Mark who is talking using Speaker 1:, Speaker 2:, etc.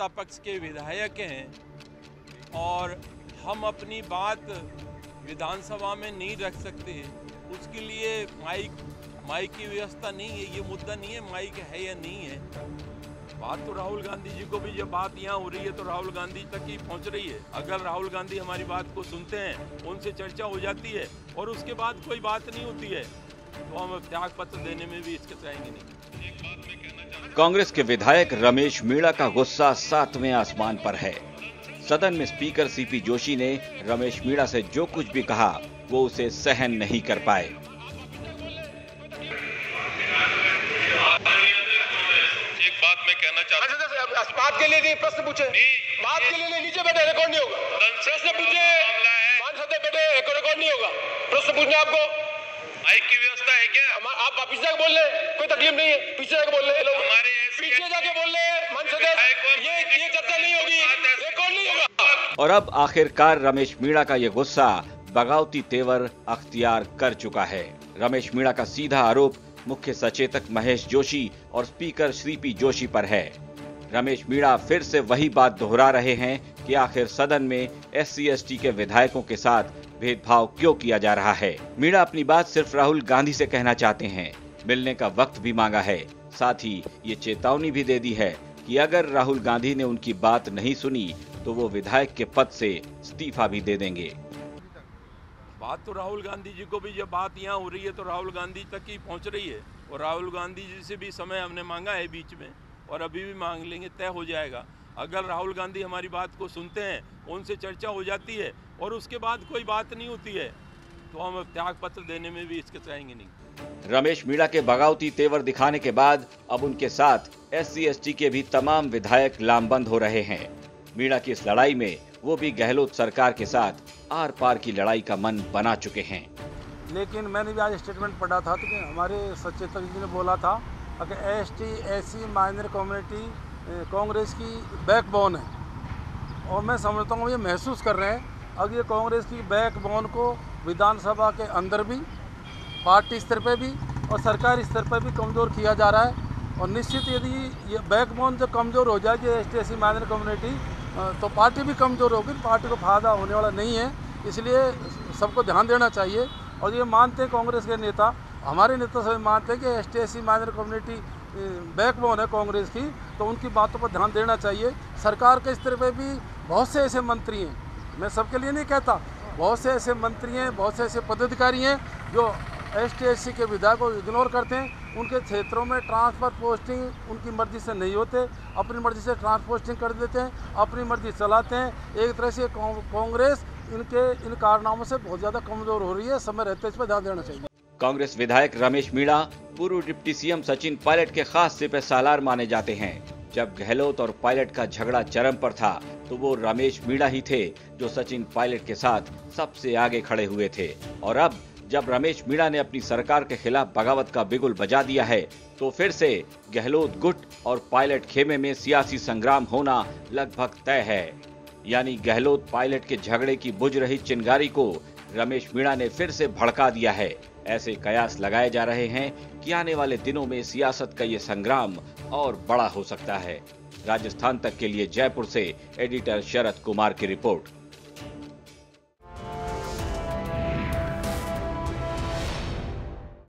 Speaker 1: सत्ता पक्ष के विधायक हैं और हम अपनी बात विधानसभा में नहीं रख सकते, उसके लिए माइक की व्यवस्था नहीं है। ये मुद्दा नहीं है माइक है या नहीं है। बात तो राहुल गांधी जी को भी, जब बात यहाँ हो रही है तो राहुल गांधी तक ही पहुँच रही है। अगर राहुल गांधी हमारी बात को सुनते हैं, उनसे चर्चा हो जाती है और उसके बाद कोई बात नहीं होती है, तो हम त्याग पत्र देने में भी हिचकिचाएंगे नहीं।
Speaker 2: कांग्रेस के विधायक रमेश मीणा का गुस्सा 7वें आसमान पर है। सदन में स्पीकर सीपी जोशी ने रमेश मीणा से जो कुछ भी कहा वो उसे सहन नहीं कर पाए।
Speaker 3: एक बात मैं कहना चाहता हूं,
Speaker 4: बात के लिए नहीं, प्रश्न पूछे, बात के लिए नीचे बैठे, रिकॉर्ड नहीं होगा। प्रश्न पूछे, मान सकते बैठे, रिकॉर्ड नहीं होगा। प्रश्न पूछना आपको
Speaker 3: माइक की व्यवस्था है क्या?
Speaker 4: आप पीछे जाके बोल रहे, कोई तकलीफ नहीं है, पीछे जाके बोल रहे,
Speaker 3: हमारे
Speaker 4: पीछे जाके बोल रहे, मान सकते ये चर्चा नहीं होगी, रिकॉर्ड नहीं होगा।
Speaker 2: और अब आखिरकार रमेश मीणा का ये गुस्सा बगावती तेवर अख्तियार कर चुका है। रमेश मीणा का सीधा आरोप मुख्य सचेतक महेश जोशी और स्पीकर श्रीपी जोशी पर है। रमेश मीणा फिर से वही बात दोहरा रहे हैं कि आखिर सदन में SC/ST के विधायकों के साथ भेदभाव क्यों किया जा रहा है। मीणा अपनी बात सिर्फ राहुल गांधी से कहना चाहते हैं। मिलने का वक्त भी मांगा है, साथ ही ये चेतावनी भी दे दी है कि अगर राहुल गांधी ने उनकी बात नहीं सुनी तो वो विधायक के पद से इस्तीफा भी दे देंगे।
Speaker 1: बात तो राहुल गांधी जी को भी, जब बात यहाँ हो रही है तो राहुल गांधी तक ही पहुँच रही है और राहुल गांधी जी से भी समय हमने मांगा है बीच में और अभी भी मांग लेंगे, तय हो जाएगा। अगर राहुल गांधी हमारी बात को सुनते हैं, उनसे चर्चा हो जाती है और उसके बाद कोई बात नहीं होती है, तो हम त्याग पत्र देने में भी हिचकिचाएंगे नहीं।
Speaker 2: रमेश मीणा के बगावती तेवर दिखाने के बाद अब उनके साथ SC/ST के भी तमाम विधायक लामबंद हो रहे हैं। मीणा की इस लड़ाई में वो भी गहलोत सरकार के साथ आर पार की लड़ाई का मन बना चुके हैं।
Speaker 5: लेकिन मैंने भी आज स्टेटमेंट पढ़ा था तो कि हमारे सचेतक जी ने बोला था कि ST/SC माइनर कम्युनिटी कांग्रेस की बैकबोन है और मैं समझता हूँ ये महसूस कर रहे हैं। अब ये कांग्रेस की बैकबोन को विधानसभा के अंदर भी, पार्टी स्तर पे भी और सरकारी स्तर पर भी कमज़ोर किया जा रहा है और निश्चित यदि ये बैकबोन जब कमज़ोर हो जाएगी ST/SC माइनर कम्युनिटी तो पार्टी भी कमज़ोर होगी, पार्टी को फायदा होने वाला नहीं है। इसलिए सबको ध्यान देना चाहिए और ये मानते हैं कांग्रेस के नेता, हमारे नेता सभी मानते हैं कि ST/SC माइनर कम्युनिटी बैकबोन है कांग्रेस की, तो उनकी बातों पर ध्यान देना चाहिए। सरकार के स्तर पे भी बहुत से ऐसे मंत्री हैं, मैं सबके लिए नहीं कहता, बहुत से ऐसे मंत्री हैं, बहुत से ऐसे पदाधिकारी हैं जो ST/SC के विधायक को इग्नोर करते हैं। उनके क्षेत्रों में ट्रांसफ़र पोस्टिंग उनकी मर्जी से नहीं होते, अपनी मर्जी से ट्रांसपोस्टिंग कर देते हैं, अपनी मर्जी चलाते हैं। एक तरह से कांग्रेस इन कारनामों से बहुत ज़्यादा कमज़ोर हो रही है। समय रहते इस पर ध्यान देना चाहिए।
Speaker 2: कांग्रेस विधायक रमेश मीणा पूर्व डिप्टी CM सचिन पायलट के खास सिपह सालार माने जाते हैं। जब गहलोत और पायलट का झगड़ा चरम पर था तो वो रमेश मीणा ही थे जो सचिन पायलट के साथ सबसे आगे खड़े हुए थे। और अब जब रमेश मीणा ने अपनी सरकार के खिलाफ बगावत का बिगुल बजा दिया है तो फिर से गहलोत गुट और पायलट खेमे में सियासी संग्राम होना लगभग तय है। यानी गहलोत पायलट के झगड़े की बुझ रही चिंगारी को रमेश मीणा ने फिर से भड़का दिया है। ऐसे कयास लगाए जा रहे हैं कि आने वाले दिनों में सियासत का ये संग्राम और बड़ा हो सकता है। राजस्थान तक के लिए जयपुर से एडिटर शरद कुमार की रिपोर्ट।